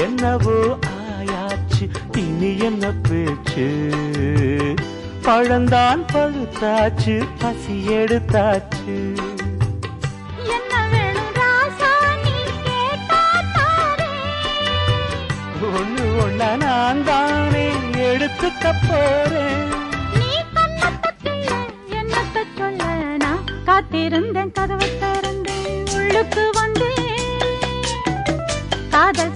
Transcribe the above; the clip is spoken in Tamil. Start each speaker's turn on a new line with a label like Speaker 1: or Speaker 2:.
Speaker 1: என்னவோ ஆயாச்சு இனி என்ன பேச்சு பழந்தான் பழுத்தாச்சு பசி எடுத்தாச்சு
Speaker 2: என்ன வேணும் ராசா நீ கேட்டா
Speaker 1: ஒண்ணு ஒண்ணா நான் தானே எடுத்துக்க போறேன்
Speaker 2: நீ கண்ணத்துக்குள்ள என்னத்த சொல்ல நான் காத்திருந்தேன் கதவை திறந்தேன் உள்ளுக்கு வந்தேன் காதல்